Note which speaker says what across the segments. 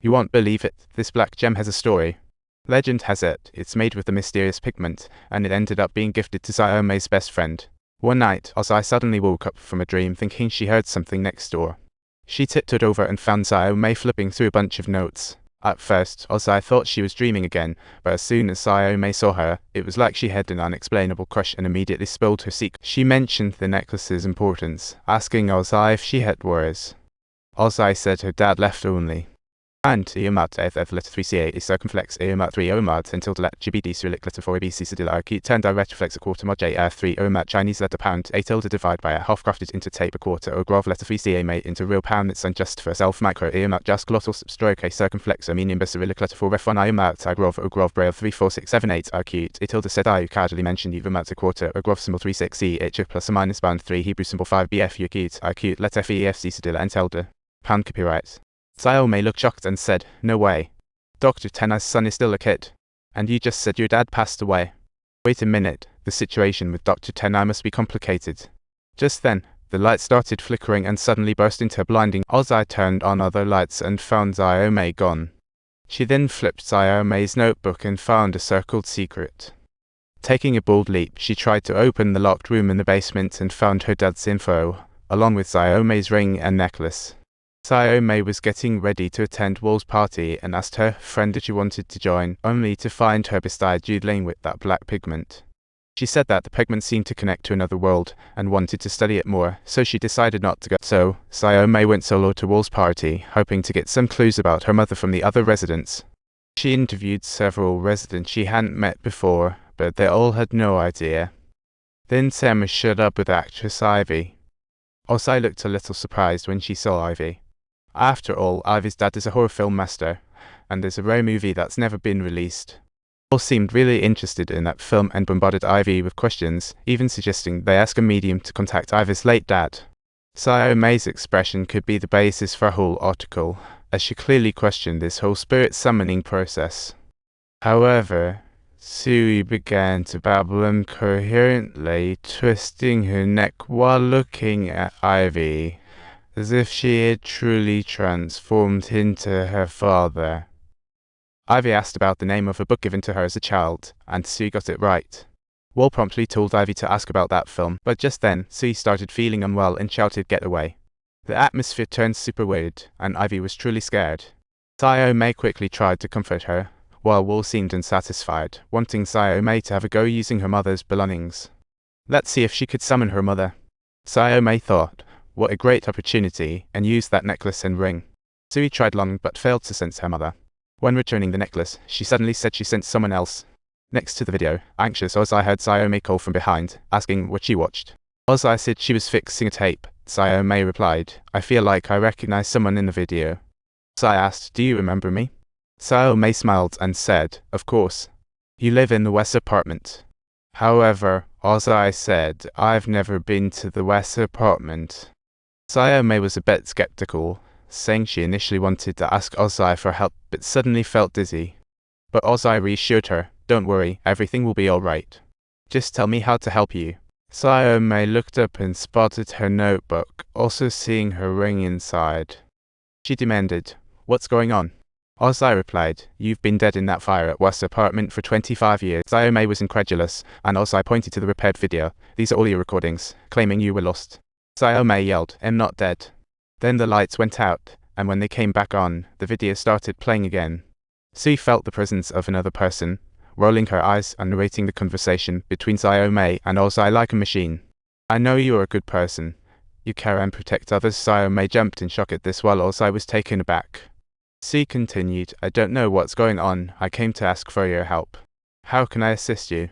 Speaker 1: You won't believe it, this black gem has a story. Legend has it, it's made with the mysterious pigment, and it ended up being gifted to Xiaomei's best friend. One night, Ozai suddenly woke up from a dream thinking she heard something next door. She tiptoed over and found Xiaomei flipping through a bunch of notes. At first, Ozai thought she was dreaming again, but as soon as Xiaomei saw her, it was like she had an unexplainable crush and immediately spilled her secret. She mentioned the necklace's importance, asking Ozai if she had worries. Ozai said her dad left only. And Iomat letter 3ca is circumflex Iomat 3 Omat until the letter GBD Cyrillic letter 4 ABC Cedilla key turned direct reflex a quarter mod JR 3 Omat Chinese letter pound a tilde divide by a half crafted into tape a quarter o grov letter 3ca made into real pound it's unjust for self micro Iomat just glottal stroke a circumflex Armenian Cyrillic letter 4 ref 1 Iomat I grov o grov braille 34678 acute a tilde said I casually mentioned Iomat a quarter o grov symbol 36c h plus or minus bound 3 Hebrew symbol 5 bf acute letter FEFC Cedilla and tilde pound copyright. Xiaomei looked shocked and said, "No way. Dr. Tenai's son is still a kid. And you just said your dad passed away. Wait a minute, the situation with Dr. Tenai must be complicated." Just then, the light started flickering and suddenly burst into a blinding. Ozai turned on other lights and found Xiaomei gone. She then flipped Xiaomei's notebook and found a circled secret. Taking a bold leap, she tried to open the locked room in the basement and found her dad's info, along with Xiaomei's ring and necklace. Xiaomei was getting ready to attend Wall's party and asked her friend if she wanted to join, only to find her beside doodling with that black pigment. She said that the pigment seemed to connect to another world and wanted to study it more, so she decided not to go. So, Xiaomei went solo to Wall's party, hoping to get some clues about her mother from the other residents. She interviewed several residents she hadn't met before, but they all had no idea. Then Sam showed up with actress Ivy. Ozai looked a little surprised when she saw Ivy. After all, Ivy's dad is a horror film master, and there's a rare movie that's never been released. All seemed really interested in that film and bombarded Ivy with questions, even suggesting they ask a medium to contact Ivy's late dad. Xiaomei's expression could be the basis for a whole article, as she clearly questioned this whole spirit summoning process. However, Sui began to babble incoherently, twisting her neck while looking at Ivy, as if she had truly transformed into her father. Ivy asked about the name of a book given to her as a child, and Sui got it right. Wall promptly told Ivy to ask about that film, but just then, Sui started feeling unwell and shouted, "Get away." The atmosphere turned super weird, and Ivy was truly scared. Xiaomei quickly tried to comfort her, while Wall seemed unsatisfied, wanting Xiaomei to have a go using her mother's belongings. Let's see if she could summon her mother. Xiaomei thought, what a great opportunity, and used that necklace and ring. Sui tried long but failed to sense her mother. When returning the necklace, she suddenly said she sensed someone else. Next to the video, anxious Ozai heard Xiaomei call from behind, asking what she watched. Ozai said she was fixing a tape. Xiaomei replied, "I feel like I recognize someone in the video." Ozai asked, "Do you remember me?" Xiaomei smiled and said, "Of course. You live in the West apartment." However, Ozai said, "I've never been to the West apartment." Xiaomei was a bit skeptical, saying she initially wanted to ask Ozai for help but suddenly felt dizzy. But Ozai reassured her, "Don't worry, everything will be alright. Just tell me how to help you." Xiaomei looked up and spotted her notebook, also seeing her ring inside. She demanded, "What's going on?" Ozai replied, "You've been dead in that fire at West apartment for 25 years. Xiaomei was incredulous, and Ozai pointed to the repaired video. "These are all your recordings, claiming you were lost." Xiaomei yelled, "I'm not dead." Then the lights went out, and when they came back on, the video started playing again. Sui felt the presence of another person, rolling her eyes and narrating the conversation between Xiaomei and Ozai like a machine. "I know you're a good person. You care and protect others." Xiaomei jumped in shock at this while Ozai was taken aback. Sui continued, "I don't know what's going on. I came to ask for your help. How can I assist you?"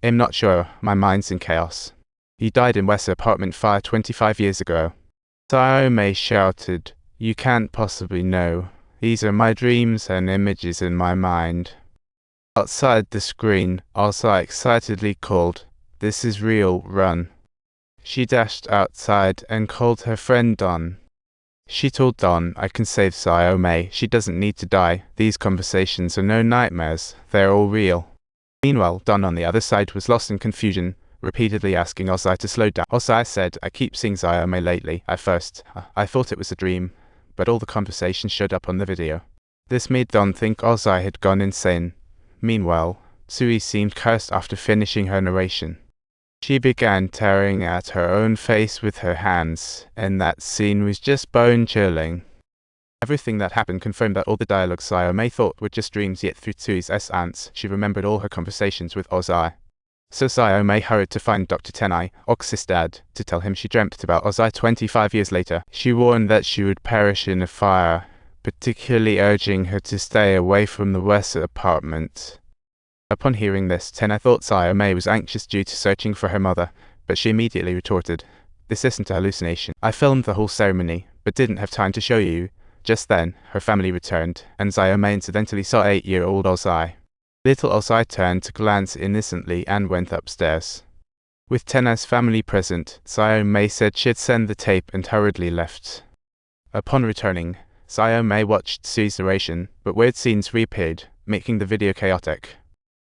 Speaker 1: "I'm not sure. My mind's in chaos. You died in West apartment fire 25 years ago." Xiaomei shouted, "You can't possibly know. These are my dreams and images in my mind." Outside the screen, Ozai excitedly called, "This is real, run." She dashed outside and called her friend Don. She told Don, "I can save Xiaomei. She doesn't need to die. These conversations are no nightmares. They're all real." Meanwhile, Don on the other side was lost in confusion, repeatedly asking Ozai to slow down. Ozai said, "I keep seeing Xiaomei lately. At first, I thought it was a dream, but all the conversations showed up on the video. This made Don think Ozai had gone insane. Meanwhile, Sui seemed cursed after finishing her narration. She began tearing at her own face with her hands, and that scene was just bone-chilling. Everything that happened confirmed that all the dialogues Xiaomei thought were just dreams, yet through Sui's essence, she remembered all her conversations with Ozai. So Xiaomei hurried to find Dr. Tenai, Ox's dad, to tell him she dreamt about Ozai 25 years later. She warned that she would perish in a fire, particularly urging her to stay away from the west apartment. Upon hearing this, Tenai thought Xiaomei was anxious due to searching for her mother, but she immediately retorted, "This isn't a hallucination. I filmed the whole ceremony, but didn't have time to show you." Just then, her family returned, and Xiaomei incidentally saw 8-year-old Ozai. Little Ozai turned to glance innocently and went upstairs. With Tenai's family present, Xiaomei said she'd send the tape and hurriedly left. Upon returning, Xiaomei watched Sui's narration, but weird scenes reappeared, making the video chaotic.